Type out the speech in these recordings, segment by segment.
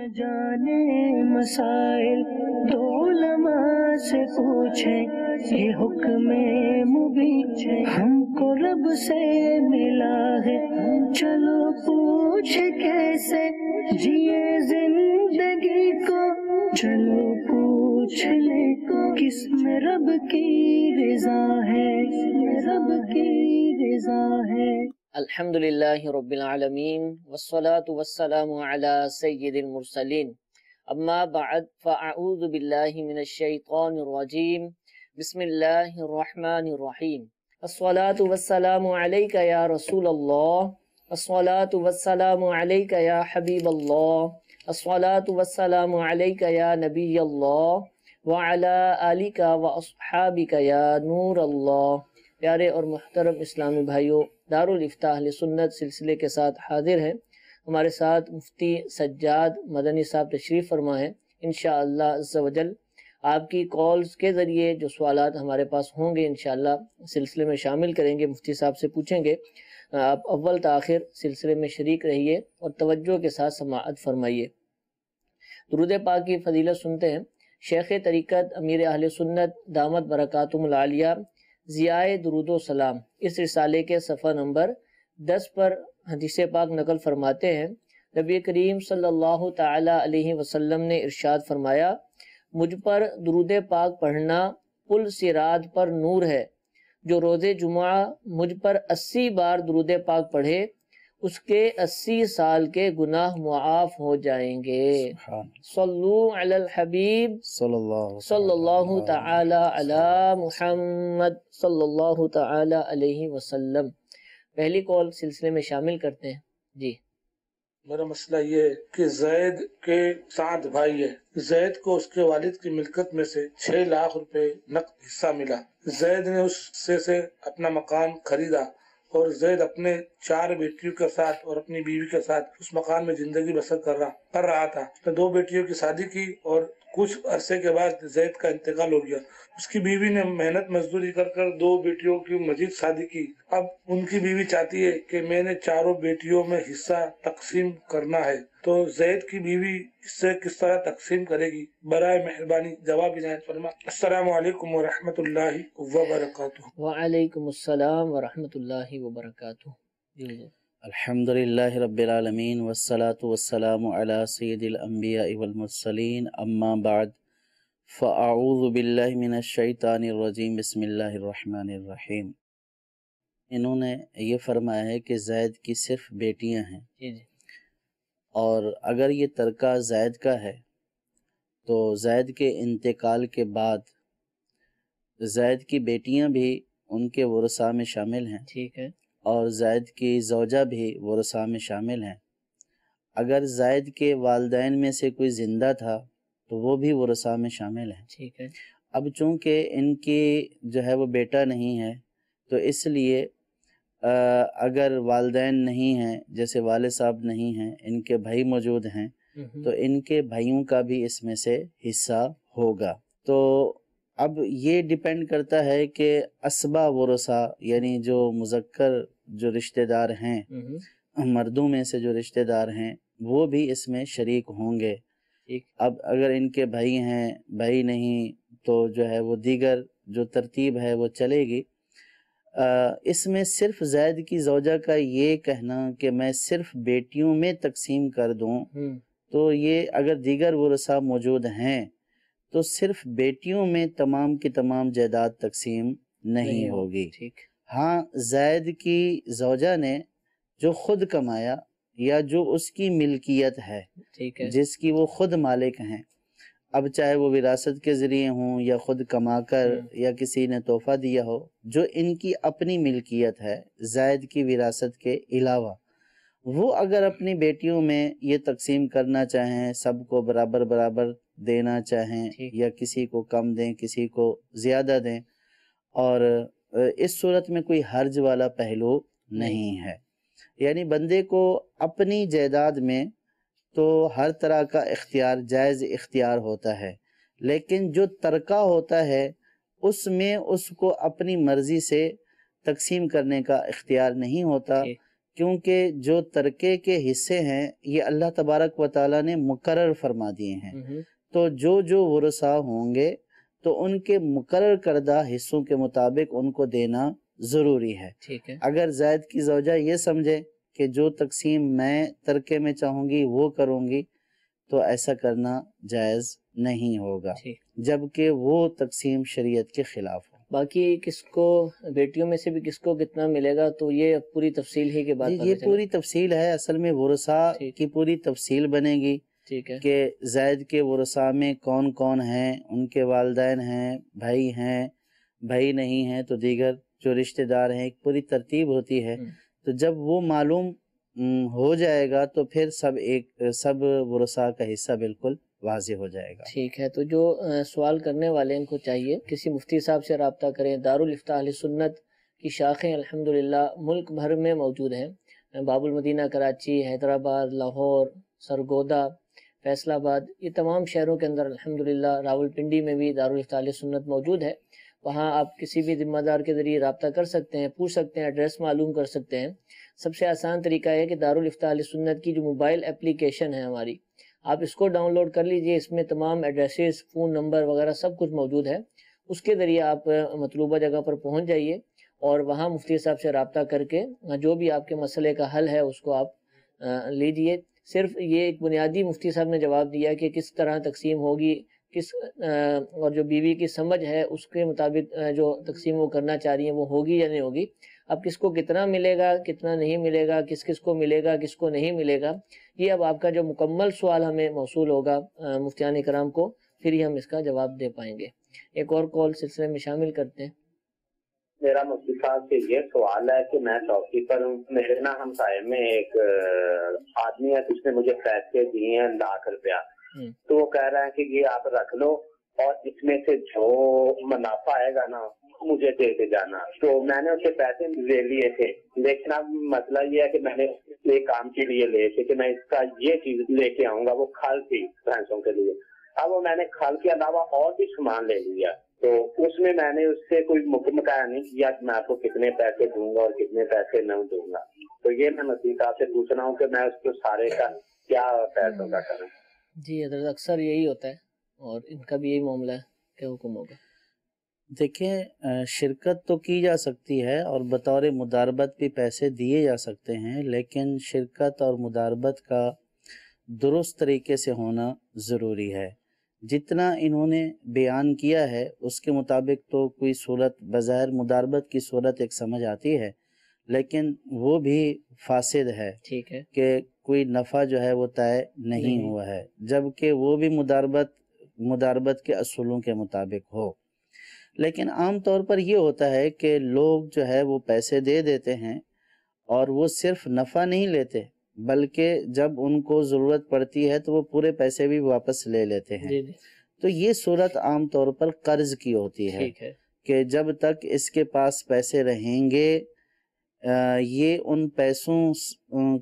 جانے مسائل تو علماء سے پوچھیں، یہ حکم مبین ہم کو رب سے ملا ہے، چلو پوچھ کیسے جیے زندگی کو، چلو پوچھ لے کس میں رب کی رضا ہے، رب کی رضا ہے۔ الحمدللہ رب العالمین والصلاة والسلام علی سید المرسلین، اما بعد فاعوذ باللہ من الشیطان الرجیم، بسم اللہ الرحمن الرحیم۔ الصلاة والسلام علیک یا رسول اللہ، الصلاة والسلام علیک یا حبیب اللہ، الصلاة والسلام علیک یا نبی اللہ، وعلی آلک واصحابک یا نور اللہ۔ پیارے اور محترم اسلامی بھائیوں، دارالافتاء اہل سنت سلسلے کے ساتھ حاضر ہیں۔ ہمارے ساتھ مفتی سجاد مدنی صاحب تشریف فرما ہے۔ انشاءاللہ عز و جل آپ کی کالز کے ذریعے جو سوالات ہمارے پاس ہوں گے انشاءاللہ سلسلے میں شامل کریں گے، مفتی صاحب سے پوچھیں گے۔ آپ اول تاخیر سلسلے میں شریک رہیے اور توجہ کے ساتھ سماعت فرمائیے۔ درود پاک کی فضیلت سنتے ہیں۔ شیخ طریقت امیر اہل سنت دامت برکاتہم العالیہ ضیاء درود و سلام اس رسالے کے صفحہ نمبر 10 پر حدیث پاک نقل فرماتے ہیں، نبی کریم صلی اللہ تعالی علیہ وسلم نے ارشاد فرمایا، مجھ پر درود پاک پڑھنا پل صراط پر نور ہے، جو روز جمعہ مجھ پر 80 بار درود پاک پڑھے اس کے 80 سال کے گناہ معاف ہو جائیں گے۔ صلو علی الحبیب صلی اللہ تعالی علی محمد صلی اللہ تعالی علیہ وسلم۔ پہلی کال سلسلے میں شامل کرتے ہیں۔ جی میرا مسئلہ یہ ہے کہ زید کے 7 بھائی ہے، زید کو اس کے والد کی ملکت میں سے 6 لاکھ روپے نقد حصہ ملا۔ زید نے اس سے اپنا مکان خریدا اور زید اپنے 4 بیٹیوں کے ساتھ اور اپنی بیوی کے ساتھ اس مکان میں زندگی بسر کر رہا تھا۔ اس نے 2 بیٹیوں کی شادی کی اور کچھ عرصے کے بعد زید کا انتقال ہو گیا۔ اس کی بیوی نے محنت مزدوری کر 2 بیٹیوں کی مزید شادی کی۔ اب ان کی بیوی چاہتی ہے کہ میں نے 4 بیٹیوں میں حصہ تقسیم کرنا ہے، تو زید کی بیوی اس سے کس طرح تقسیم کرے گی؟ برائے مہربانی جواب عنایت فرما۔ السلام علیکم ورحمۃ اللہ وبرکاتہ۔ وعلیکم السلام ورحمۃ اللہ وبرکاتہ۔ الحمدللہ رب العالمین والصلاة والسلام علی سید الانبیاء والمرسلین، اما بعد فاعوذ باللہ من الشیطان الرجیم، بسم اللہ الرحمن الرحیم۔ انہوں نے یہ فرمایا ہے کہ زید کی صرف بیٹیاں ہیں، اور اگر یہ ترکہ زید کا ہے تو زید کے انتقال کے بعد زید کی بیٹیاں بھی ان کے ورثاء میں شامل ہیں، ٹھیک ہے، اور زید کی زوجہ بھی ورثاء میں شامل ہیں۔ اگر زید کے والدین میں سے کوئی زندہ تھا تو وہ بھی ورثاء میں شامل ہیں، ٹھیک ہے۔ اب چونکہ ان کی جو ہے وہ بیٹا نہیں ہے تو اس لیے اگر والدین نہیں ہیں، جیسے والد صاحب نہیں ہیں، ان کے بھائی موجود ہیں تو ان کے بھائیوں کا بھی اس میں سے حصہ ہوگا۔ تو اب یہ ڈیپینڈ کرتا ہے کہ اسبا ورثاء یعنی جو مذکر جو رشتہ دار ہیں، مردوں میں سے جو رشتہ دار ہیں وہ بھی اس میں شریک ہوں گے۔ اب اگر ان کے بھائی ہیں، بھائی نہیں، تو جو ہے وہ دیگر جو ترتیب ہے وہ چلے گی۔ اس میں صرف زید کی زوجہ کا یہ کہنا کہ میں صرف بیٹیوں میں تقسیم کر دوں، تو یہ اگر دیگر ورثاء موجود ہیں تو صرف بیٹیوں میں تمام کی تمام جائیداد تقسیم نہیں ہوگی۔ ہاں، زید کی زوجہ نے جو خود کمایا یا جو اس کی ملکیت ہے، جس کی وہ خود مالک ہیں، اب چاہے وہ وراثت کے ذریعے ہوں یا خود کما کر یا کسی نے تحفہ دیا ہو، جو ان کی اپنی ملکیت ہے زید کی وراثت کے علاوہ، وہ اگر اپنی بیٹیوں میں یہ تقسیم کرنا چاہیں، سب کو برابر برابر دینا چاہیں یا کسی کو کم دیں کسی کو زیادہ دیں، اور اس صورت میں کوئی حرج والا پہلو نہیں ہے۔ یعنی بندے کو اپنی جائیداد میں تو ہر طرح کا اختیار، جائز اختیار ہوتا ہے، لیکن جو ترکہ ہوتا ہے اس میں اس کو اپنی مرضی سے تقسیم کرنے کا اختیار نہیں ہوتا، کیونکہ جو ترکے کے حصے ہیں یہ اللہ تبارک و تعالیٰ نے مقرر فرما دیے ہیں، تو جو ورثاء ہوں گے تو ان کے مقرر کردہ حصوں کے مطابق ان کو دینا ضروری ہے۔ ٹھیک ہے، اگر زید کی زوجہ یہ سمجھے کہ جو تقسیم میں ترکے میں چاہوں گی وہ کروں گی تو ایسا کرنا جائز نہیں ہوگا، جبکہ وہ تقسیم شریعت کے خلاف ہو۔ باقی کس کو بیٹیوں میں سے بھی کس کو کتنا ملے گا تو یہ پوری تفصیل ہی کے بعد یہ پوری تفصیل ہے، اصل میں ورثاء کی پوری تفصیل بنے گی، ٹھیک ہے، کہ زید کے ورثاء میں کون کون ہیں، ان کے والدین ہیں، بھائی نہیں ہیں تو دیگر جو رشتہ دار ہیں، ایک پوری ترتیب ہوتی ہے۔ تو جب وہ معلوم ہو جائے گا تو پھر سب ورثاء کا حصہ بالکل واضح ہو جائے گا۔ ٹھیک ہے، تو جو سوال کرنے والے ان کو چاہیے کسی مفتی صاحب سے رابطہ کریں۔ دارالافتاء اہل سنت کی شاخیں الحمدللہ ملک بھر میں موجود ہیں، باب المدینہ کراچی، حیدرآباد، لاہور، سرگودا، فیصل آباد، یہ تمام شہروں کے اندر الحمدللہ، راولپنڈی میں بھی دارالافتاء اہل سنت موجود ہے۔ وہاں آپ کسی بھی ذمہ دار کے ذریعے رابطہ کر سکتے ہیں، پوچھ سکتے ہیں، ایڈریس معلوم کر سکتے ہیں۔ سب سے آسان طریقہ ہے کہ دارالافتاء اہل سنت کی جو موبائل اپلیکیشن ہے ہماری، آپ اس کو ڈاؤن لوڈ کر لیجئے، اس میں تمام ایڈریسز، فون نمبر وغیرہ سب کچھ موجود ہے۔ اس کے ذریعے آپ مطلوبہ جگہ پر پہنچ جائیے اور وہاں مفتی صاحب سے رابطہ کر کے جو بھی آپ کے مسئلے کا حل ہے اس کو آپ لیجئے۔ صرف یہ ایک بنیادی مفتی صاحب نے جواب دیا کہ کس طرح تقسیم ہوگی، اور جو بیوی کی سمجھ ہے اس کے مطابق جو تقسیم وہ کرنا چاہ رہی ہیں وہ ہوگی یا نہیں ہوگی۔ اب کس کو کتنا ملے گا، کتنا نہیں ملے گا، کس کو ملے گا، کس کو نہیں ملے گا، یہ اب آپ کا جو مکمل سوال ہمیں موصول ہوگا مفتیان کرام کو، پھر ہی ہم اس کا جواب دے پائیں گے۔ ایک اور کال سلسلے میں شامل کرتے ہیں۔ میرا مفتی صاحب سے یہ سوال ہے کہ میں چوکی پر ہوں، میرے نا ہمسائے میں ایک آدمی ہے جس نے مجھے پیسے دیے ہیں 1,00,000 روپیہ، تو وہ کہہ رہا ہے کہ یہ آپ رکھ لو اور اس میں سے جو منافع آئے گا نا مجھے دے کے جانا۔ تو میں نے اسے پیسے لے لیے تھے، لیکن اب مسئلہ یہ ہے کہ میں نے ایک کام کے لیے لے تھے کہ میں اس کا یہ چیز لے کے آؤں گا، وہ کھال تھی بھینسوں کے لیے۔ اب وہ میں نے کھال کے علاوہ اور بھی سامان لے لیا، تو اس میں نے اس سے کوئی مقرر نہیں کیا کہ میں آپ کو کتنے پیسے دوں گا اور کتنے پیسے نہ دوں گا۔ تو یہ میں مفتی صاحب سے پوچھ رہا ہوں کہ میں اس کو سارے کا کیا پیسوں کا کروں۔ جی حضرت، اکثر یہی ہوتا ہے اور ان کا بھی یہی معاملہ ہے کہ حکم ہوگا۔ دیکھیں، شرکت تو کی جا سکتی ہے اور بطور مداربت بھی پیسے دیے جا سکتے ہیں، لیکن شرکت اور مداربت کا درست طریقے سے ہونا ضروری ہے۔ جتنا انہوں نے بیان کیا ہے اس کے مطابق تو کوئی صورت بظاہر مداربت کی صورت ایک سمجھ آتی ہے، لیکن وہ بھی فاسد ہے، ٹھیک ہے، کہ کوئی نفع جو ہے وہ طے نہیں ہوا ہے، جبکہ وہ بھی مداربت کے اصولوں کے مطابق ہو۔ لیکن عام طور پر یہ ہوتا ہے کہ لوگ جو ہے وہ پیسے دے دیتے ہیں اور وہ صرف نفع نہیں لیتے، بلکہ جب ان کو ضرورت پڑتی ہے تو وہ پورے پیسے بھی واپس لے لیتے ہیں۔ تو یہ صورت عام طور پر قرض کی ہوتی ہے کہ جب تک اس کے پاس پیسے رہیں گے یہ ان پیسوں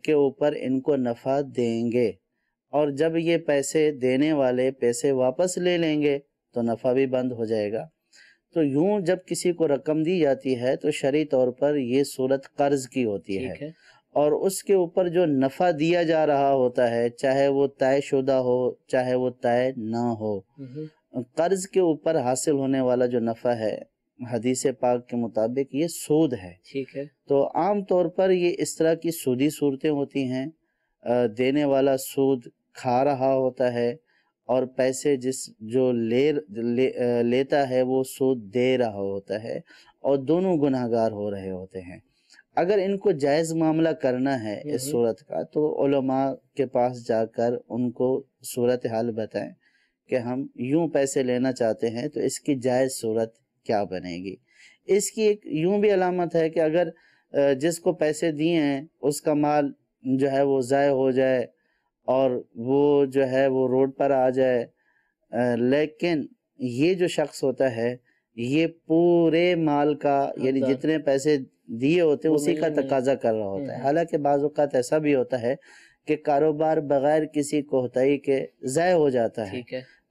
کے اوپر ان کو نفع دیں گے، اور جب یہ پیسے دینے والے پیسے واپس لے لیں گے تو نفع بھی بند ہو جائے گا۔ تو یوں جب کسی کو رقم دی جاتی ہے تو شرعی طور پر یہ صورت قرض کی ہوتی ہے، اور اس کے اوپر جو نفع دیا جا رہا ہوتا ہے چاہے وہ طے شدہ ہو چاہے وہ طے نہ ہو، قرض کے اوپر حاصل ہونے والا جو نفع ہے حدیث پاک کے مطابق یہ سود ہے۔ ٹھیک ہے، تو عام طور پر یہ اس طرح کی سودی صورتیں ہوتی ہیں، دینے والا سود کھا رہا ہوتا ہے اور پیسے جو لیتا ہے وہ سود دے رہا ہوتا ہے، اور دونوں گناہگار ہو رہے ہوتے ہیں۔ اگر ان کو جائز معاملہ کرنا ہے اس صورت کا تو علماء کے پاس جا کر ان کو صورتحال بتائیں کہ ہم یوں پیسے لینا چاہتے ہیں تو اس کی جائز صورت کیا بنے گی۔ اس کی ایک یوں بھی علامت ہے کہ اگر جس کو پیسے دیے ہیں اس کا مال جو ہے وہ ضائع ہو جائے اور وہ جو ہے وہ روڈ پر آ جائے، لیکن یہ جو شخص ہوتا ہے یہ پورے مال کا یعنی جتنے پیسے دیے ہوتے ہیں اسی کا تقاضا کر رہا ہوتا ہے۔ حالانکہ بعض اوقات ایسا بھی ہوتا ہے کہ کاروبار بغیر کسی کوتاہی کے ضائع ہو جاتا ہے،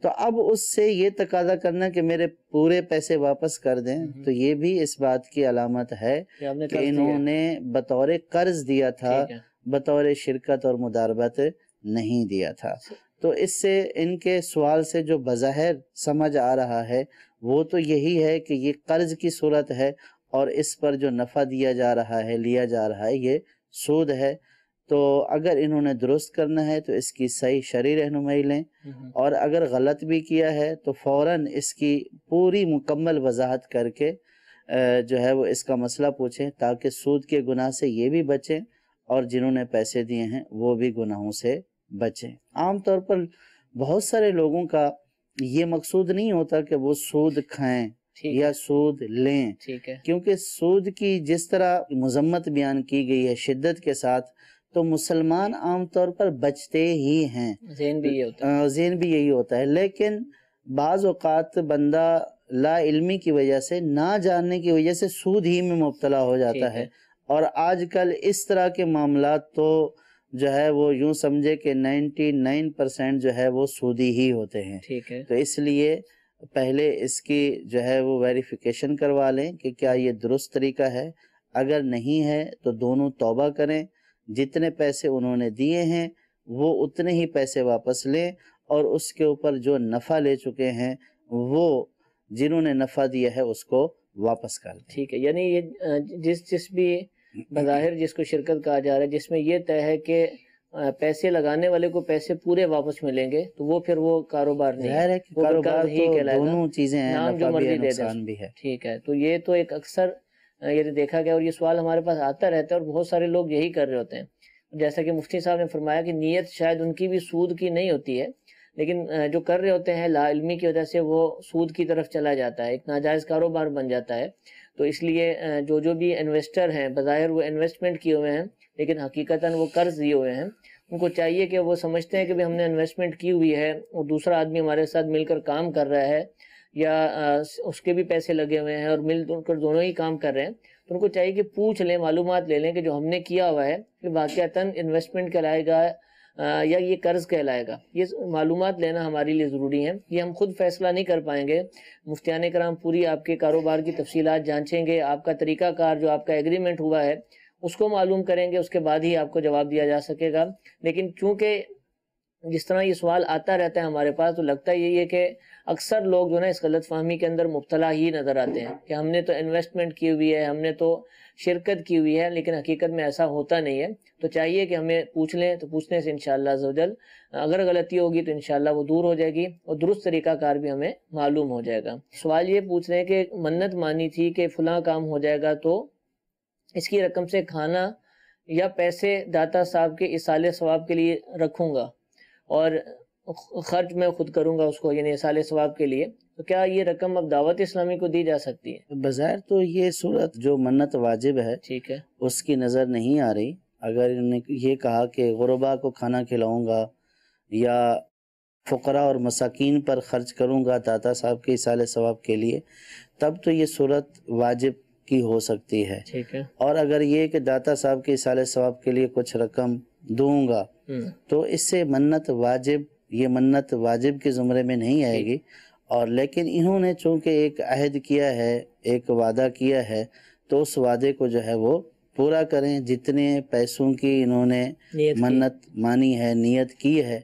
تو اب اس سے یہ تقاضا کرنا کہ میرے پورے پیسے واپس کر دیں، تو یہ بھی اس بات کی علامت ہے کہ انہوں نے بطور قرض دیا تھا، بطور شرکت اور مداربت نہیں دیا تھا۔ تو اس سے ان کے سوال سے جو بظاہر سمجھ آ رہا ہے وہ تو یہی ہے کہ یہ قرض کی صورت ہے اور اس پر جو نفع دیا جا رہا ہے، لیا جا رہا ہے، یہ سود ہے۔ تو اگر انہوں نے درست کرنا ہے تو اس کی صحیح شرعی رہنمائی لیں، اور اگر غلط بھی کیا ہے تو فوراً اس کی پوری مکمل وضاحت کر کے جو ہے وہ اس کا مسئلہ پوچھیں، تاکہ سود کے گناہ سے یہ بھی بچیں اور جنہوں نے پیسے دیے ہیں وہ بھی گناہوں سے بچیں۔ عام طور پر بہت سارے لوگوں کا یہ مقصود نہیں ہوتا کہ وہ سود کھائیں یا سود لیں، کیونکہ سود کی جس طرح مذمت بیان کی گئی ہے شدت کے ساتھ، تو مسلمان عام طور پر بچتے ہی ہیں، ذہن بھی یہی ہوتا ہے۔ لیکن بعض اوقات بندہ لا علمی کی وجہ سے، نہ جاننے کی وجہ سے سود ہی میں مبتلا ہو جاتا ہے، اور آج کل اس طرح کے معاملات تو جو ہے وہ یوں سمجھے کہ 99% جو ہے وہ سودی ہی ہوتے ہیں۔ تو اس لیے پہلے اس کی جو ہے وہ ویریفیکیشن کروا لیں کہ کیا یہ درست طریقہ ہے۔ اگر نہیں ہے تو دونوں توبہ کریں، جتنے پیسے انہوں نے دیے ہیں وہ اتنے ہی پیسے واپس لیں، اور اس کے اوپر جو نفع لے چکے ہیں وہ جنہوں نے نفع دیا ہے اس کو واپس کر دیں۔ ٹھیک ہے، یعنی یہ جس بھی بظاہر جس کو شرکت کہا جا رہا ہے، جس میں یہ طے ہے کہ پیسے لگانے والے کو پیسے پورے واپس ملیں گے، تو وہ پھر وہ کاروبار نہیں ہے، وہ کاروبار ہی کہلائے گا، دونوں چیزیں ہیں، نام جو نفع بھی مرضی ہے دے نقصان دیں۔ بھی ہے۔ ٹھیک ہے، تو یہ تو ایک اکثر یہ دیکھا گیا، اور یہ سوال ہمارے پاس آتا رہتا ہے، اور بہت سارے لوگ یہی کر رہے ہوتے ہیں۔ جیسا کہ مفتی صاحب نے فرمایا کہ نیت شاید ان کی بھی سود کی نہیں ہوتی ہے، لیکن جو کر رہے ہوتے ہیں لا علمی کی وجہ سے وہ سود کی طرف چلا جاتا ہے، ایک ناجائز کاروبار بن جاتا ہے۔ تو اس لیے جو بھی انویسٹر ہیں، بظاہر وہ انویسٹمنٹ کیے ہوئے ہیں لیکن حقیقتاً وہ قرض دیے ہوئے ہیں، ان کو چاہیے کہ وہ سمجھتے ہیں کہ ہم نے انویسٹمنٹ کی ہوئی ہے اور دوسرا آدمی ہمارے ساتھ مل کر کام کر رہا ہے، یا اس کے بھی پیسے لگے ہوئے ہیں اور مل کر دونوں ہی کام کر رہے ہیں، تو ان کو چاہیے کہ پوچھ لیں، معلومات لے لیں کہ جو ہم نے کیا ہوا ہے کہ واقعتاً انویسٹمنٹ کہلائے گا یا یہ قرض کہلائے گا۔ یہ معلومات لینا ہمارے لیے ضروری ہے، یہ ہم خود فیصلہ نہیں کر پائیں گے۔ مفتیان کرام پوری آپ کے کاروبار کی تفصیلات جانچیں گے، آپ کا طریقہ کار جو آپ کا ایگریمنٹ ہوا ہے اس کو معلوم کریں گے، اس کے بعد ہی آپ کو جواب دیا جا سکے گا۔ لیکن چونکہ جس طرح یہ سوال آتا رہتا ہے ہمارے پاس، تو لگتا یہی ہے کہ اکثر لوگ جو نا اس غلط فہمی کے اندر مبتلا ہی نظر آتے ہیں کہ ہم نے تو انویسٹمنٹ کی ہوئی ہے، ہم نے تو شرکت کی ہوئی ہے، لیکن حقیقت میں ایسا ہوتا نہیں ہے۔ تو چاہیے کہ ہمیں پوچھ لیں، تو پوچھنے سے انشاءاللہ عزوجل اگر غلطی ہوگی تو انشاءاللہ وہ دور ہو جائے گی، اور درست طریقہ کار بھی ہمیں معلوم ہو جائے گا۔ سوال یہ پوچھ رہے ہیں کہ منت مانی تھی کہ فلاں کام ہو جائے گا تو اس کی رقم سے کھانا یا پیسے داتا صاحب کے ایصال ثواب کے لیے رکھوں گا اور خرچ میں خود کروں گا اس کو، یعنی ایصال ثواب کے لیے، تو کیا یہ رقم اب دعوت اسلامی کو دی جا سکتی ہے؟ بظاہر تو یہ صورت جو منت واجب ہے ٹھیک ہے، اس کی نظر نہیں آ رہی۔ اگر انہوں نے یہ کہا کہ غربا کو کھانا کھلاؤں گا یا فقراء اور مساکین پر خرچ کروں گا داتا صاحب کے ایصال ثواب کے لیے، تب تو یہ صورت واجب کی ہو سکتی ہے۔ ٹھیک ہے، اور اگر یہ کہ داتا صاحب کے ایصال ثواب کے لیے کچھ رقم دوں گا تو اس سے منت واجب، یہ منت واجب کے زمرے میں نہیں آئے گی۔ اور لیکن انہوں نے چونکہ ایک عہد کیا ہے، ایک وعدہ کیا ہے، تو اس وعدے کو جو ہے وہ پورا کریں۔ جتنے پیسوں کی انہوں نے منت مانی ہے، نیت کی ہے،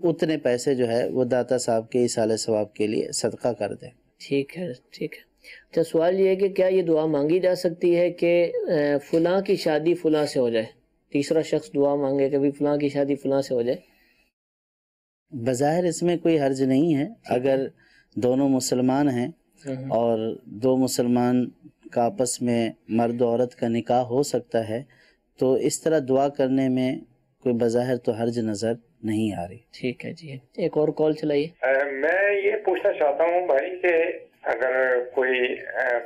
اتنے پیسے جو ہے وہ داتا صاحب کے ایصال ثواب کے لیے صدقہ کر دیں۔ ٹھیک ہے، ٹھیک ہے۔ اچھا، سوال یہ ہے کہ کیا یہ دعا مانگی جا سکتی ہے کہ فلاں کی شادی فلاں سے ہو جائے؟ تیسرا شخص دعا مانگے کہ فلاں کی شادی فلاں سے ہو جائے۔ بظاہر اس میں کوئی حرج نہیں ہے، اگر دونوں مسلمان ہیں اور دو مسلمان کا آپس میں مرد و عورت کا نکاح ہو سکتا ہے، تو اس طرح دعا کرنے میں کوئی بظاہر تو حرج نظر نہیں آ رہی۔ ٹھیک ہے جی، ایک اور کال چلائیے۔ میں یہ پوچھنا چاہتا ہوں بھائی کہ اگر کوئی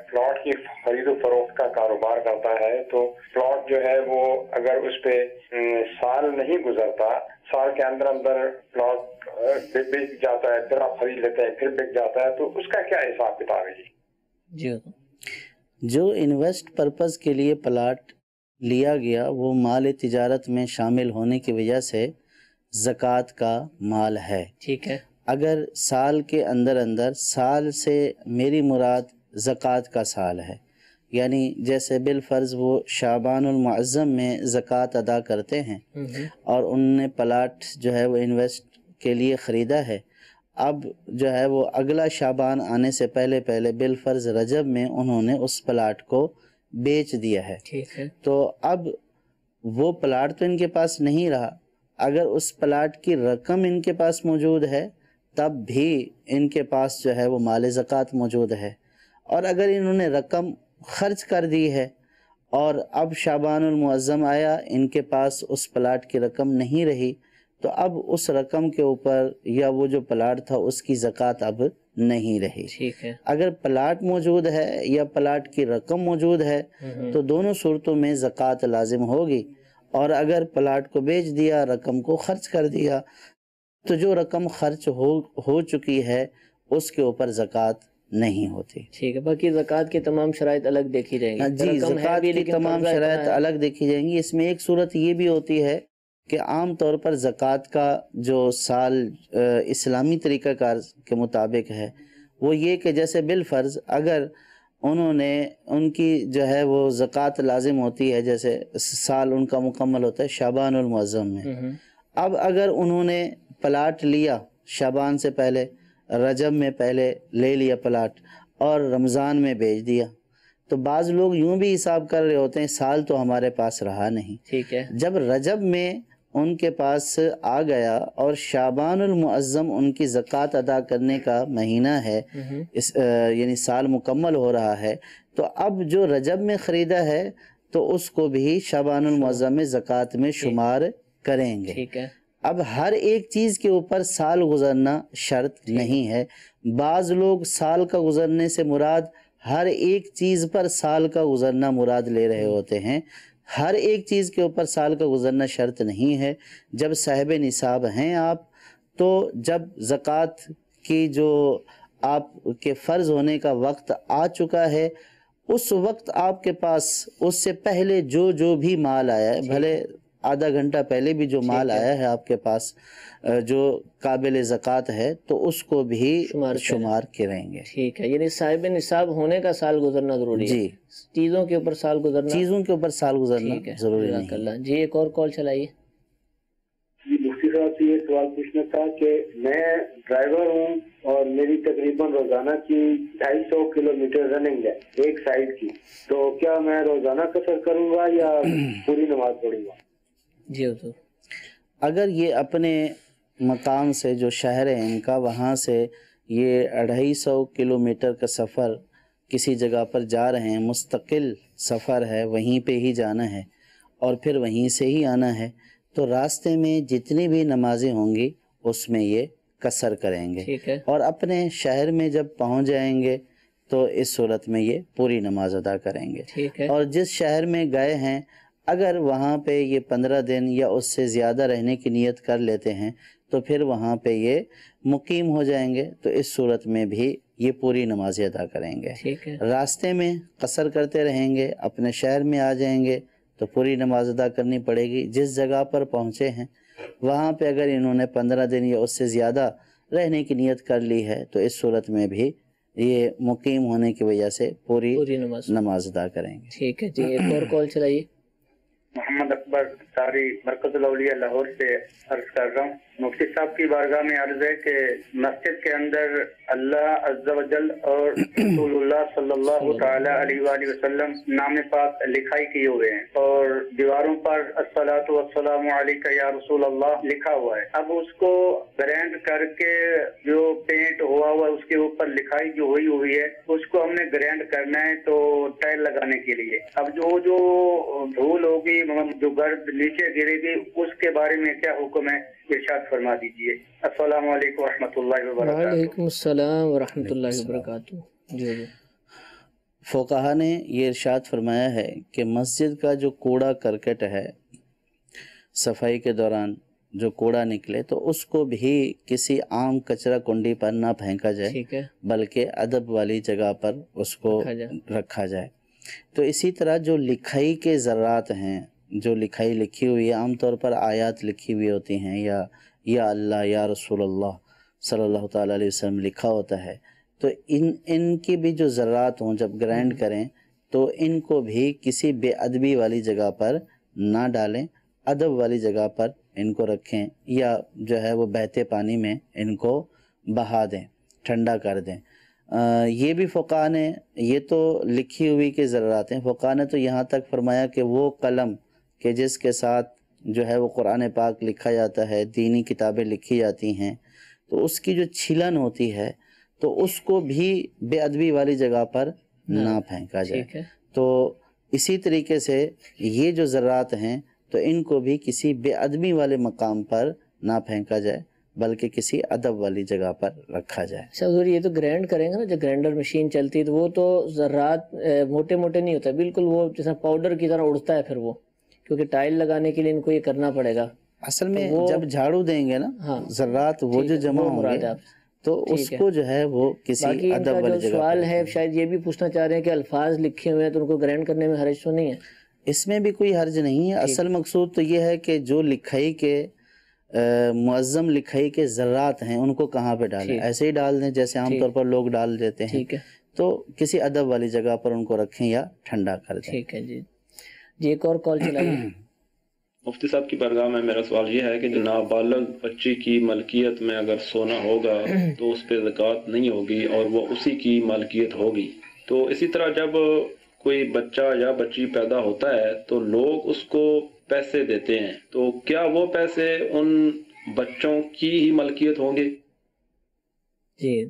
پلاٹ کی خرید و فروخت کا کاروبار کرتا ہے تو پلاٹ جو ہے وہ اگر اس پہ سال نہیں گزرتا، سال کے اندر اندر پلاٹ بک جاتا ہے، پھر آپ خرید لیتے ہیں، پھر بک جاتا ہے، تو اس کا کیا حساب کتاب ہے؟ جی، جو انویسٹ پرپز کے لیے پلاٹ لیا گیا وہ مال تجارت میں شامل ہونے کی وجہ سے زکوٰۃ کا مال ہے۔ ٹھیک ہے۔ اگر سال کے اندر اندر، سال سے میری مراد زکوٰۃ کا سال ہے، یعنی جیسے بالفرض وہ شعبان المعظم میں زکوٰۃ ادا کرتے ہیں اور ان نے پلاٹ جو ہے وہ انویسٹ کے لیے خریدا ہے، اب جو ہے وہ اگلا شعبان آنے سے پہلے پہلے بالفرض رجب میں انہوں نے اس پلاٹ کو بیچ دیا ہے، ٹھیک ہے، تو اب وہ پلاٹ تو ان کے پاس نہیں رہا، اگر اس پلاٹ کی رقم ان کے پاس موجود ہے تب بھی ان کے پاس جو ہے وہ مال زکوٰۃ موجود ہے، اور اگر انہوں نے رقم خرچ کر دی ہے اور اب شعبان المعظم آیا، ان کے پاس اس پلاٹ کی رقم نہیں رہی، تو اب اس رقم کے اوپر یا وہ جو پلاٹ تھا اس کی زکوٰۃ اب نہیں رہی۔ ٹھیک ہے، اگر پلاٹ موجود ہے یا پلاٹ کی رقم موجود ہے تو دونوں صورتوں میں زکوٰۃ لازم ہوگی، اور اگر پلاٹ کو بیچ دیا، رقم کو خرچ کر دیا، تو جو رقم خرچ ہو چکی ہے اس کے اوپر زکوٰۃ نہیں ہوتی۔ ٹھیک ہے، باقی زکوٰۃ کی تمام شرائط الگ دیکھی جائیں گی۔ جی، رقم ہے زکوٰۃ بھی کی لیکن تمام قرضہ شرائط اتنا ہے۔ الگ دیکھی جائیں گی۔ اس میں ایک صورت یہ بھی ہوتی ہے کہ عام طور پر زکوٰۃ کا جو سال اسلامی طریقہ کار کے مطابق ہے وہ یہ کہ جیسے بالفرض اگر انہوں نے، ان کی جو ہے وہ زکوٰۃ لازم ہوتی ہے، جیسے سال ان کا مکمل ہوتا ہے شعبان المعظم میں، اب اگر انہوں نے پلاٹ لیا شعبان سے پہلے، رجب میں پہلے لے لیا پلاٹ اور رمضان میں بیچ دیا، تو بعض لوگ یوں بھی حساب کر رہے ہوتے ہیں سال تو ہمارے پاس رہا نہیں، ٹھیک ہے، جب رجب میں ان کے پاس آ گیا اور شعبان المعظم ان کی زکوٰۃ ادا کرنے کا مہینہ ہے، یعنی سال مکمل ہو رہا ہے، تو اب جو رجب میں خریدا ہے تو اس کو بھی شعبان المعظم میں زکوٰۃ میں شمار کریں گے۔ ٹھیک ہے، اب ہر ایک چیز کے اوپر سال گزرنا شرط نہیں ہے، بعض لوگ سال کا گزرنے سے مراد ہر ایک چیز پر سال کا گزرنا مراد لے رہے ہوتے ہیں، ہر ایک چیز کے اوپر سال کا گزرنا شرط نہیں ہے۔ جب صاحب نصاب ہیں آپ، تو جب زکوٰۃ کی جو آپ کے فرض ہونے کا وقت آ چکا ہے، اس وقت آپ کے پاس اس سے پہلے جو بھی مال آیا ہے، بھلے آدھا گھنٹہ پہلے بھی جو مال آیا ہے آپ کے پاس جو قابل زکوٰۃ ہے، تو اس کو بھی شمار کریں گے۔ ٹھیک ہے، یعنی صاحب نصاب ہونے کا سال گزرنا ضروری ہے، جی، چیزوں کے اوپر سال گزرنا، چیزوں کے اوپر سال گزرنا ٹھیک ہے، ضروری جزاک نہیں۔ اللہ۔ جی ایک اور کال چلائیے۔ جی مفتی صاحب سے یہ سوال پوچھنا تھا کہ میں ڈرائیور ہوں اور میری تقریباً روزانہ کی 250 کلومیٹر رننگ ہے ایک سائیڈ کی، تو کیا میں روزانہ قصر کروں گا یا پوری نماز پڑھوں گا؟ جی حضور، اگر یہ اپنے مقام سے جو شہر ہے ان کا، وہاں سے یہ 250 کلومیٹر کا سفر کسی جگہ پر جا رہے ہیں، مستقل سفر ہے، وہیں پہ ہی جانا ہے اور پھر وہیں سے ہی آنا ہے، تو راستے میں جتنی بھی نمازیں ہوں گی اس میں یہ قصر کریں گے، ٹھیک ہے، اور اپنے شہر میں جب پہنچ جائیں گے تو اس صورت میں یہ پوری نماز ادا کریں گے۔ ٹھیک ہے، اور جس شہر میں گئے ہیں اگر وہاں پہ یہ 15 دن یا اس سے زیادہ رہنے کی نیت کر لیتے ہیں تو پھر وہاں پہ یہ مقیم ہو جائیں گے، تو اس صورت میں بھی یہ پوری نماز ادا کریں گے۔ ٹھیک ہے، راستے میں قصر کرتے رہیں گے، اپنے شہر میں آ جائیں گے تو پوری نماز ادا کرنی پڑے گی۔ جس جگہ پر پہنچے ہیں وہاں پہ اگر انہوں نے 15 دن یا اس سے زیادہ رہنے کی نیت کر لی ہے تو اس صورت میں بھی یہ مقیم ہونے کی وجہ سے پوری نماز ادا کریں گے۔ ٹھیک ہے، جی ایک اور کال چلائیے۔ محمد اکبر ساری مرکز الاولیاء لاہور سے عرض کر رہا ہوں، مفتی صاحب کی بارگاہ میں عرض ہے کہ مسجد کے اندر اللہ عز و جل اور رسول اللہ صلی اللہ تعالی علیہ وآلہ وسلم نام پاک لکھائی کیے ہوئے ہیں اور دیواروں پر الصلاۃ والسلام علیک یا رسول اللہ لکھا ہوا ہے۔ اب اس کو گرینڈ کر کے جو پینٹ ہوا اس کے اوپر لکھائی جو ہوئی ہے اس کو ہم نے گرینڈ کرنا ہے تو ٹائل لگانے کے لیے، اب جو دھول ہوگی، جو گرد نیچے گرے گی، اس کے بارے میں کیا حکم ہے ارشاد فرما دیجئے۔ السلام علیکم ورحمۃ اللہ وبرکاتہ۔ وعلیکم السلام ورحمۃ اللہ وبرکاتہ۔ جی فقہا نے یہ ارشاد فرمایا ہے کہ مسجد کا جو کوڑا کرکٹ ہے، صفائی کے دوران جو کوڑا نکلے تو اس کو بھی کسی عام کچرا کنڈی پر نہ پھینکا جائے، ٹھیک ہے، بلکہ ادب والی جگہ پر اس کو رکھا جائے۔ تو اسی طرح جو لکھائی کے ذرات ہیں، جو لکھائی لکھی ہوئی ہے، عام طور پر آیات لکھی ہوئی ہوتی ہیں، یا اللہ یا رسول اللہ، صلی اللہ تعالیٰ علیہ وسلم لکھا ہوتا ہے. تو ان کی بھی جو ذرات ہوں جب گرائنڈ کریں تو ان کو بھی کسی بے ادبی والی جگہ پر نہ ڈالیں، ادب والی جگہ پر ان کو رکھیں، یا جو ہے وہ بہتے پانی میں ان کو بہا دیں، ٹھنڈا کر دیں. یہ بھی فقہاء نے، یہ تو لکھی ہوئی کے ذرات ہیں، فقہاء نے تو یہاں تک فرمایا کہ وہ قلم کہ جس کے ساتھ جو ہے وہ قرآن پاک لکھا جاتا ہے، دینی کتابیں لکھی جاتی ہیں، تو اس کی جو چھلن ہوتی ہے تو اس کو بھی بے ادبی والی جگہ پر نہ پھینکا جائے. تو اسی طریقے سے یہ جو ذرات ہیں تو ان کو بھی کسی بے ادبی والے مقام پر نہ پھینکا جائے بلکہ کسی ادب والی جگہ پر رکھا جائے. حضور یہ تو گرینڈ کریں گے نا، جو گرینڈر مشین چلتی ہے تو وہ تو ذرات موٹے موٹے نہیں ہوتا، بالکل وہ جیسا پاؤڈر کی طرح اڑتا ہے پھر وہ، کیونکہ ٹائل لگانے کے لیے ان کو یہ کرنا پڑے گا. اصل میں جب جھاڑو دیں گے نا ذرات وہ جو جمع ہوں گے تو اس کو جو ہے وہ کسی ادب والی جگہ. سوال ہے شاید یہ بھی پوچھنا چاہ رہے ہیں کہ الفاظ لکھے ہوئے ہیں تو ان کو گرینڈ کرنے میں حرج تو نہیں ہے؟ اس میں بھی کوئی حرج نہیں ہے. اصل مقصود تو یہ ہے کہ جو لکھائی کے معظم لکھائی کے ذرات ہیں ان کو کہاں پہ ڈالیں، ایسے ہی ڈال دیں جیسے عام طور پر لوگ ڈال دیتے ہیں، تو کسی ادب والی جگہ پر ان کو رکھیں یا ٹھنڈا کر دیں. ٹھیک ہے جی. ایک اور کال چلائیے. مفتی صاحب کی بارگاہ میں میرا سوال یہ ہے کہ جو نابالغ بچی کی ملکیت میں اگر سونا ہوگا تو اس پہ زکوٰۃ نہیں ہوگی اور وہ اسی کی ملکیت ہوگی. تو اسی طرح جب کوئی بچہ یا بچی پیدا ہوتا ہے تو لوگ اس کو پیسے دیتے ہیں، تو کیا وہ پیسے ان بچوں کی ہی ملکیت ہوں گے؟ جی،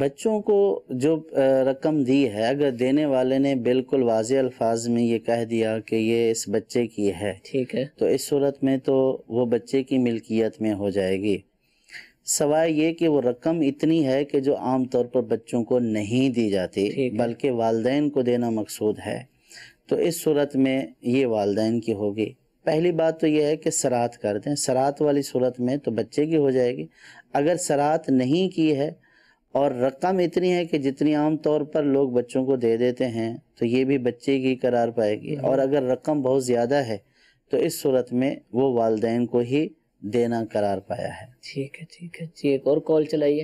بچوں کو جو رقم دی ہے اگر دینے والے نے بالکل واضح الفاظ میں یہ کہہ دیا کہ یہ اس بچے کی ہے، ٹھیک ہے، تو اس صورت میں تو وہ بچے کی ملکیت میں ہو جائے گی، سوائے یہ کہ وہ رقم اتنی ہے کہ جو عام طور پر بچوں کو نہیں دی جاتی بلکہ والدین کو دینا مقصود ہے، تو اس صورت میں یہ والدین کی ہوگی. پہلی بات تو یہ ہے کہ سرات کر دیں، سرات والی صورت میں تو بچے کی ہو جائے گی. اگر سرات نہیں کی ہے اور رقم اتنی ہے کہ جتنی عام طور پر لوگ بچوں کو دے دیتے ہیں تو یہ بھی بچے کی قرار پائے گی، اور اگر رقم بہت زیادہ ہے تو اس صورت میں وہ والدین کو ہی دینا قرار پایا ہے. ٹھیک ہے ٹھیک ہے جی. ایک اور کال چلائیے.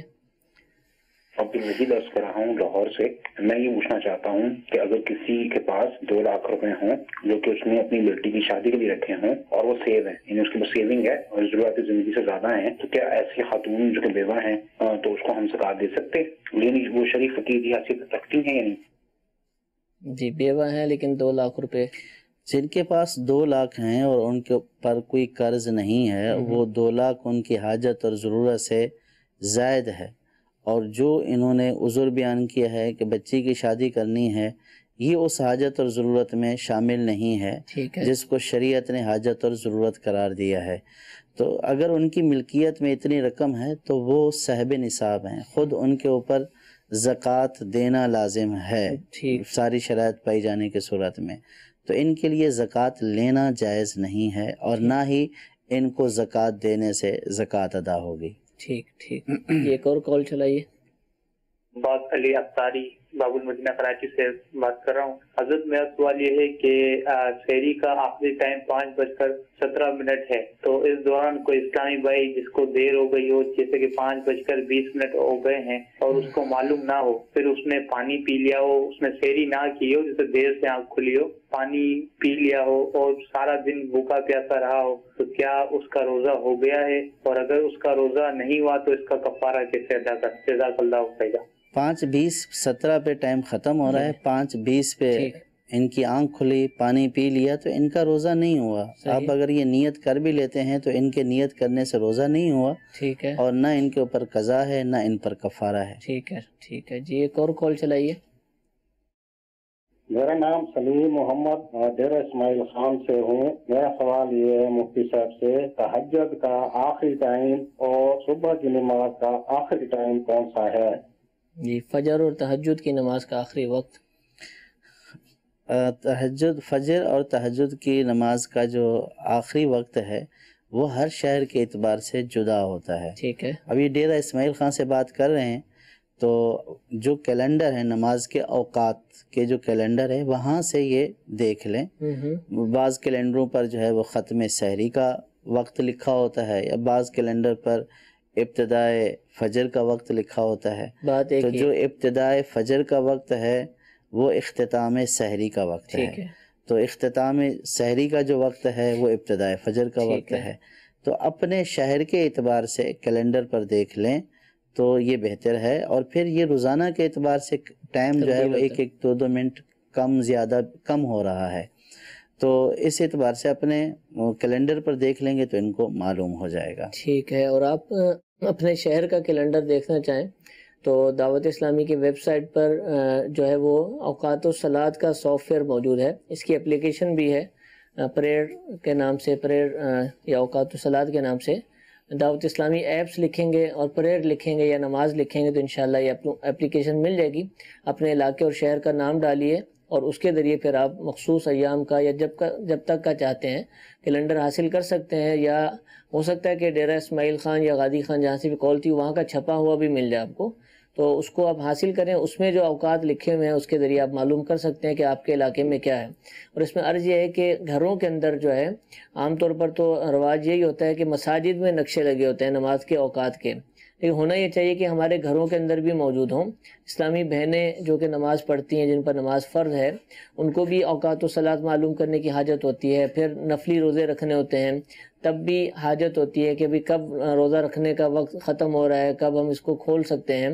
عبدالمجید عرض کر رہا ہوں لاہور سے. میں یہ پوچھنا چاہتا ہوں کہ اگر کسی کے پاس 2 لاکھ روپے ہوں جو کہ اس نے اپنی بیٹی کی شادی کے لیے رکھے ہوں اور وہ سیو ہیں، یعنی اس کے پاس سیونگ ہے اور ضروریات زندگی سے زیادہ ہیں، تو کیا ایسی خاتون جو کہ بیوہ ہیں تو اس کو ہم زکوٰۃ دے سکتے ہیں؟ یعنی وہ شریف فقیر کی حیثیت رکھتی ہیں یا نہیں؟ جی، بیوہ ہیں لیکن 2 لاکھ روپے جن کے پاس 2 لاکھ ہیں اور ان کے پر کوئی قرض نہیں ہے، وہ 2 لاکھ ان کی حاجت اور ضرورت سے زائد ہے، اور جو انہوں نے عذر بیان کیا ہے کہ بچی کی شادی کرنی ہے یہ اس حاجت اور ضرورت میں شامل نہیں ہے جس کو شریعت نے حاجت اور ضرورت قرار دیا ہے. تو اگر ان کی ملکیت میں اتنی رقم ہے تو وہ صاحب نصاب ہیں، خود ان کے اوپر زکوٰۃ دینا لازم ہے ساری شرائط پائی جانے کی صورت میں، تو ان کے لیے زکوٰۃ لینا جائز نہیں ہے اور نہ ہی ان کو زکوٰۃ دینے سے زکوٰۃ ادا ہوگی. ٹھیک ٹھیک. ایک اور کال چلائیے. بات علی افطاری باب المدینہ کراچی سے بات کر رہا ہوں. حضرت میرا سوال یہ ہے کہ سحری کا آخری ٹائم 5:17 ہے، تو اس دوران کوئی اسلامی بھائی جس کو دیر ہو گئی ہو، جیسے کہ 5:20 ہو گئے ہیں اور اس کو معلوم نہ ہو، پھر اس نے پانی پی لیا ہو، اس نے سحری نہ کی ہو، جیسے دیر سے آنکھ کھلی ہو، پانی پی لیا ہو اور سارا دن بھوکا پیاسا رہا ہو، تو کیا اس کا روزہ ہو گیا ہے؟ اور اگر اس کا روزہ نہیں ہوا تو اس کا کفارہ کیسے ادا کر؟ جزاک اللہ خیرا. 5:20 پہ ٹائم ختم ہو رہا ہے، 5:20 پہ ان کی آنکھ کھلی، پانی پی لیا تو ان کا روزہ نہیں ہوا. آپ اگر یہ نیت کر بھی لیتے ہیں تو ان کے نیت کرنے سے روزہ نہیں ہوا، ٹھیک ہے، اور نہ ان کے اوپر قضا ہے نہ ان پر کفارہ ہے. ٹھیک ہے ٹھیک ہے جی. ایک اور کال چلائیے. میرا نام سلیم محمد ڈیرہ اسماعیل خان سے ہوں. میرا سوال یہ ہے مفتی صاحب سے، تہجد کا آخری ٹائم اور صبح کی نماز کا آخری ٹائم کون سا ہے؟ جی، فجر اور تہجد کی نماز کا آخری وقت. فجر اور تہجد کی نماز کا جو آخری وقت ہے وہ ہر شہر کے اعتبار سے جدا ہوتا ہے. ٹھیک ہے. ابھی ڈیرہ اسماعیل خان سے بات کر رہے ہیں تو جو کیلنڈر ہے نماز کے اوقات کے جو کیلنڈر ہے وہاں سے یہ دیکھ لیں. بعض کیلنڈروں پر جو ہے وہ ختم سحری کا وقت لکھا ہوتا ہے، یا بعض کیلنڈر پر ابتدائے فجر کا وقت لکھا ہوتا ہے، بات ایک تو ہی جو ابتدائے فجر کا وقت ہے وہ اختتام سحری کا وقت ہے، ٹھیک ہے، تو اختتام سحری کا جو وقت ہے وہ ابتدائے فجر کا وقت ہے۔ تو اپنے شہر کے اعتبار سے کیلنڈر پر دیکھ لیں تو یہ بہتر ہے، اور پھر یہ روزانہ کے اعتبار سے ٹائم جو ہے وہ ایک ایک دو دو منٹ کم زیادہ کم ہو رہا ہے، تو اس اعتبار سے اپنے کیلنڈر پر دیکھ لیں گے تو ان کو معلوم ہو جائے گا۔ ٹھیک ہے۔ اور آپ اپنے شہر کا کیلنڈر دیکھنا چاہیں تو دعوت اسلامی کی ویب سائٹ پر جو ہے وہ اوقات الصلاۃ کا سافٹ ویئر موجود ہے، اس کی اپلیکیشن بھی ہے، پریئر کے نام سے، پریئر یا اوقات الصلاۃ کے نام سے دعوت اسلامی ایپس لکھیں گے اور پریئر لکھیں گے یا نماز لکھیں گے تو انشاءاللہ یہ اپلیکیشن مل جائے گی۔ اپنے علاقے اور شہر کا نام ڈالیے اور اس کے ذریعے پھر آپ مخصوص ایام کا یا جب تک کا چاہتے ہیں کیلنڈر حاصل کر سکتے ہیں، یا ہو سکتا ہے کہ ڈیرہ اسماعیل خان یا غادی خان جہاں سے بھی کال تھی وہاں کا چھپا ہوا بھی مل جائے آپ کو، تو اس کو آپ حاصل کریں، اس میں جو اوقات لکھے ہوئے ہیں اس کے ذریعے آپ معلوم کر سکتے ہیں کہ آپ کے علاقے میں کیا ہے۔ اور اس میں عرض یہ ہے کہ گھروں کے اندر جو ہے عام طور پر تو رواج یہی ہوتا ہے کہ مساجد میں نقشے لگے ہوتے ہیں نماز کے اوقات کے، لیکن ہونا یہ چاہیے کہ ہمارے گھروں کے اندر بھی موجود ہوں۔ اسلامی بہنیں جو کہ نماز پڑھتی ہیں، جن پر نماز فرض ہے، ان کو بھی اوقات الصلاۃ معلوم کرنے کی حاجت ہوتی ہے، پھر نفلی روزے رکھنے ہوتے ہیں تب بھی حاجت ہوتی ہے کہ بھی کب روزہ رکھنے کا وقت ختم ہو رہا ہے، کب ہم اس کو کھول سکتے ہیں،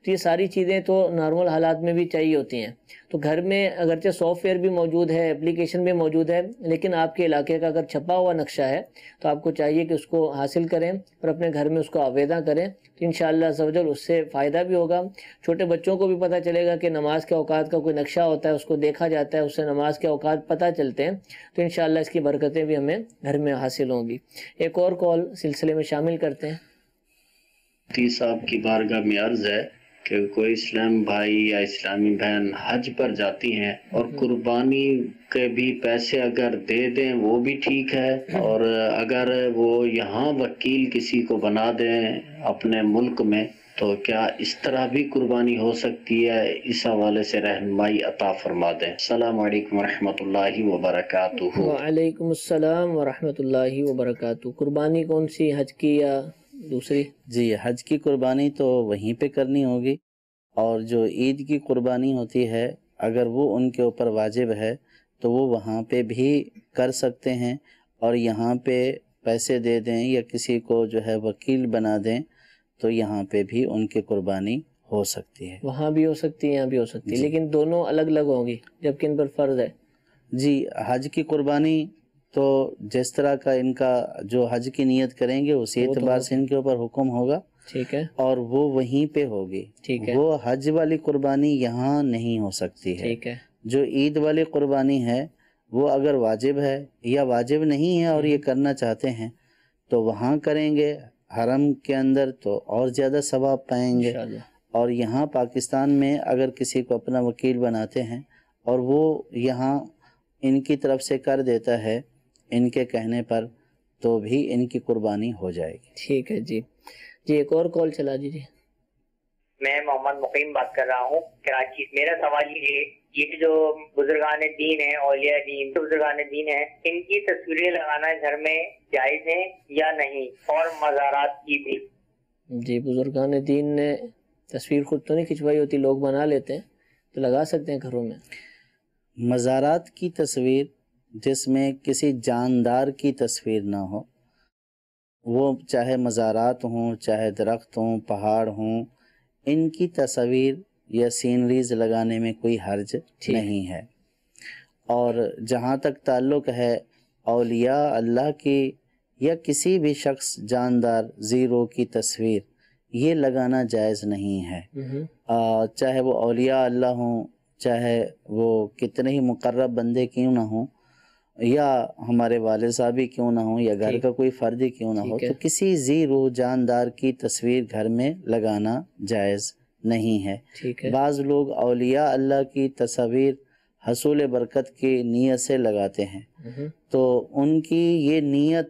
تو یہ ساری چیزیں تو نارمل حالات میں بھی چاہیے ہوتی ہیں۔ تو گھر میں اگرچہ سافٹ ویئر بھی موجود ہے، اپلیکیشن بھی موجود ہے، لیکن آپ کے علاقے کا اگر چھپا ہوا نقشہ ہے تو آپ کو چاہیے کہ اس کو حاصل کریں اور اپنے گھر میں اس کو آویزاں کریں، تو انشاءاللہ عز و جل اس سے فائدہ بھی ہوگا۔ چھوٹے بچوں کو بھی پتہ چلے گا کہ نماز کے اوقات کا کوئی نقشہ ہوتا ہے، اس کو دیکھا جاتا ہے، اس سے نماز کے اوقات پتہ چلتے ہیں، تو انشاءاللہ اس کی برکتیں بھی ہمیں گھر میں حاصل ہوں گی۔ ایک اور کال سلسلے میں شامل کرتے ہیں۔ مفتی صاحب کی بارگاہ میں عرض ہے کہ کوئی اسلام بھائی یا اسلامی بہن حج پر جاتی ہیں اور قربانی کے بھی پیسے اگر دے دیں وہ بھی ٹھیک ہے، اور اگر وہ یہاں وکیل کسی کو بنا دیں اپنے ملک میں تو کیا اس طرح بھی قربانی ہو سکتی ہے؟ اس حوالے سے رہنمائی عطا فرما دیں۔ السلام علیکم ورحمۃ اللہ وبرکاتہ۔ وعلیکم السلام ورحمۃ اللہ وبرکاتہ۔ قربانی کون سی، حج کی یا دوسری؟ جی، حج کی قربانی تو وہیں پہ کرنی ہوگی، اور جو عید کی قربانی ہوتی ہے اگر وہ ان کے اوپر واجب ہے تو وہ وہاں پہ بھی کر سکتے ہیں، اور یہاں پہ پیسے دے دیں یا کسی کو جو ہے وکیل بنا دیں تو یہاں پہ بھی ان کی قربانی ہو سکتی ہے۔ وہاں بھی ہو سکتی ہے، یہاں بھی ہو سکتی ہے، لیکن دونوں الگ الگ ہوں گی جبکہ ان پر فرض ہے۔ جی، حج کی قربانی تو جس طرح کا ان کا جو حج کی نیت کریں گے اسی اعتبار سے ان کے اوپر حکم ہوگا، ٹھیک ہے، اور وہ وہیں پہ ہوگی۔ ٹھیک ہے، وہ حج والی قربانی یہاں نہیں ہو سکتی ہے۔ ٹھیک ہے، جو عید والی قربانی ہے وہ اگر واجب ہے یا واجب نہیں ہے اور یہ کرنا چاہتے ہیں تو وہاں کریں گے حرم کے اندر تو اور زیادہ ثواب پائیں گے، اور یہاں پاکستان میں اگر کسی کو اپنا وکیل بناتے ہیں اور وہ یہاں ان کی طرف سے کر دیتا ہے ان کے کہنے پر تو بھی ان کی قربانی ہو جائے گی۔ ٹھیک ہے جی۔ جی ایک اور کال چلا دیجیے۔ میں محمد مقیم بات کر رہا ہوں کراچی۔ میرا سوال یہ جو بزرگان دین ہیں، اولیاء دین، بزرگان دین ہیں، ان کی تصویریں لگانا گھر میں جائز ہے یا نہیں، اور مزارات کی بھی؟ جی، بزرگان دین نے تصویر خود تو نہیں کھنچوائی ہوتی، لوگ بنا لیتے ہیں، تو لگا سکتے ہیں گھروں میں۔ مزارات کی تصویر جس میں کسی جاندار کی تصویر نہ ہو، وہ چاہے مزارات ہوں، چاہے درخت ہوں، پہاڑ ہوں، ان کی تصویر یا سینریز لگانے میں کوئی حرج نہیں ہے۔ اور جہاں تک تعلق ہے اولیاء اللہ کی یا کسی بھی شخص جاندار زیرو کی تصویر، یہ لگانا جائز نہیں ہے، چاہے وہ اولیاء اللہ ہوں، چاہے وہ کتنے ہی مقرب بندے کیوں نہ ہوں، یا ہمارے والد صاحب ہی کیوں نہ ہوں، یا گھر کا کوئی فرد ہی کیوں نہ ہو، تو کسی زیرو جاندار کی تصویر گھر میں لگانا جائز نہیں ہے۔ بعض لوگ اولیاء اللہ کی تصویر حصول برکت کی نیت سے لگاتے ہیں، تو ان کی یہ نیت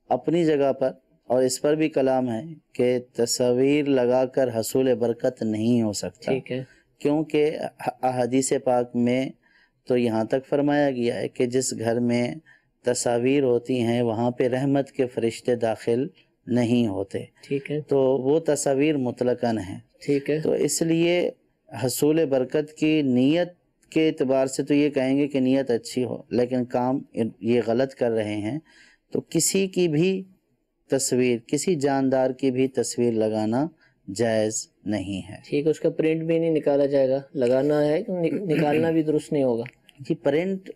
اپنی جگہ پر، اور اس پر بھی کلام ہے کہ تصویر لگا کر حصول برکت نہیں ہو سکتا، کیونکہ احادیث پاک میں تو یہاں تک فرمایا گیا ہے کہ جس گھر میں تصاویر ہوتی ہیں وہاں پہ رحمت کے فرشتے داخل نہیں ہوتے. ٹھیک ہے. تو وہ تصاویر مطلقاً ہیں. ٹھیک ہے. تو اس لیے حصول برکت کی نیت کے اعتبار سے تو یہ کہیں گے کہ نیت اچھی ہو، لیکن کام یہ غلط کر رہے ہیں. تو کسی کی بھی تصویر، کسی جاندار کی بھی تصویر لگانا جائز نہیں ہے. ٹھیک ہے. اس کا پرنٹ بھی نہیں نکالا جائے گا، لگانا ہے، نکالنا بھی درست نہیں ہوگا. جی پرنٹ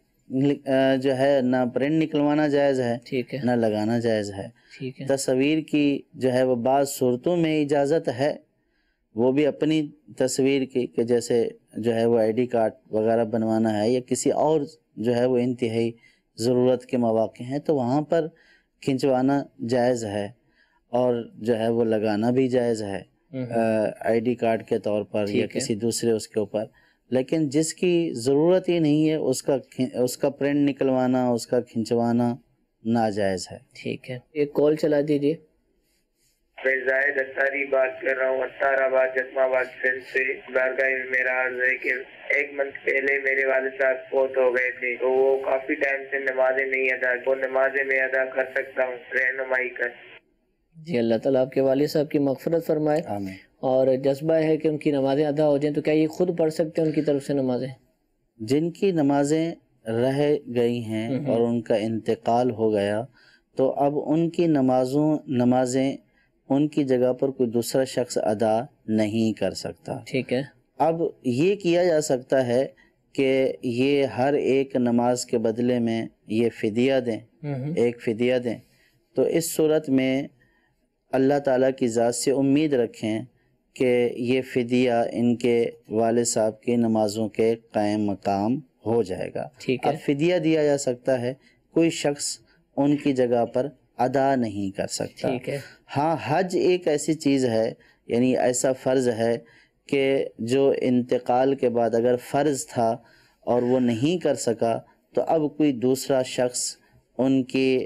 جو ہے نہ پرنٹ نکلوانا جائز ہے، ٹھیک ہے، نہ لگانا جائز ہے. ٹھیک ہے. تصویر کی جو ہے وہ بعض صورتوں میں اجازت ہے، وہ بھی اپنی تصویر کی، کہ جیسے جو ہے وہ ID کارڈ وغیرہ بنوانا ہے یا کسی اور جو ہے وہ انتہائی ضرورت کے مواقع ہیں تو وہاں پر کھنچوانا جائز ہے اور جو ہے وہ لگانا بھی جائز ہے ID کارڈ کے طور پر یا کسی دوسرے اس کے اوپر. لیکن جس کی ضرورت ہی نہیں ہے اس کا پرنٹ نکلوانا، اس کا کھنچوانا ناجائز ہے. ٹھیک ہے. ایک کال چلا دیجیے. میں زاہد اختاری بات کر رہا ہوں، اختار آباد جسم آباد سندھ سے. بارگاہ میں میرا عرض ہے کہ 1 منتھ پہلے میرے والد صاحب فوت ہو گئے تھے، تو وہ کافی ٹائم سے نمازیں نہیں ادا، وہ نمازیں میں ادا کر سکتا ہوں رہنمائی کر. جی اللہ تعالیٰ آپ کے والد صاحب کی مغفرت فرمائے. آمین. اور جذبہ ہے کہ ان کی نمازیں ادا ہو جائیں، تو کیا یہ خود پڑھ سکتے ہیں ان کی طرف سے نمازیں؟ جن کی نمازیں رہ گئی ہیں اور ان کا انتقال ہو گیا تو اب ان کی نمازیں ان کی جگہ پر کوئی دوسرا شخص ادا نہیں کر سکتا. ٹھیک ہے. اب یہ کیا جا سکتا ہے کہ یہ ہر ایک نماز کے بدلے میں یہ فدیہ دیں، ایک فدیہ دیں. تو اس صورت میں اللہ تعالیٰ کی ذات سے امید رکھیں کہ یہ فدیہ ان کے والد صاحب کی نمازوں کے قائم مقام ہو جائے گا. اب فدیہ دیا جا سکتا ہے، کوئی شخص ان کی جگہ پر ادا نہیں کر سکتا. ہاں حج ایک ایسی چیز ہے، یعنی ایسا فرض ہے کہ جو انتقال کے بعد اگر فرض تھا اور وہ نہیں کر سکا تو اب کوئی دوسرا شخص ان کی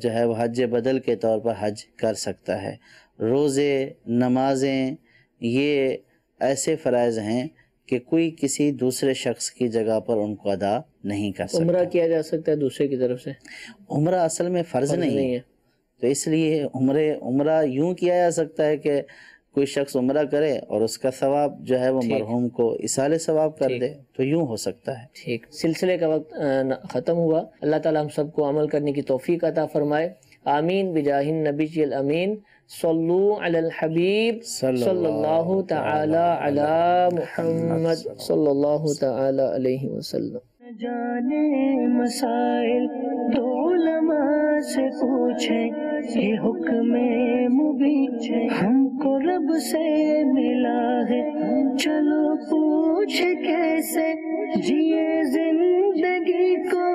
جو ہے وہ حج بدل کے طور پر حج کر سکتا ہے. روزے، نمازیں یہ ایسے فرائض ہیں کہ کوئی کسی دوسرے شخص کی جگہ پر ان کو ادا نہیں کر سکتا. عمرہ کیا جا سکتا ہے دوسرے کی طرف سے؟ عمرہ اصل میں فرض نہیں ہے، تو اس لیے عمرہ یوں کیا جا سکتا ہے کہ کوئی شخص عمرہ کرے اور اس کا ثواب جو ہے وہ مرحوم کو اصال ثواب کر دے، تو یوں ہو سکتا ہے. ٹھیک. سلسلے کا وقت ختم ہوا. اللہ تعالیٰ ہم سب کو عمل کرنے کی توفیق عطا فرمائے. آمین بجاہ النبی الامین. صلو علی الحبیب صلی اللہ تعالی علی محمد صلی اللہ تعالی علیہ وسلم. جانے مسائل تو علماء سے پوچھیں، یہ حکم مبین ہم کو رب سے ملا ہے. چلو پوچھ کیسے جیے زندگی کو،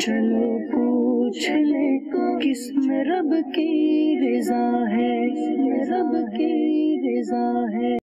چلو پوچھ لے کس میں رب کی رضا ہے، رب کی رضا ہے.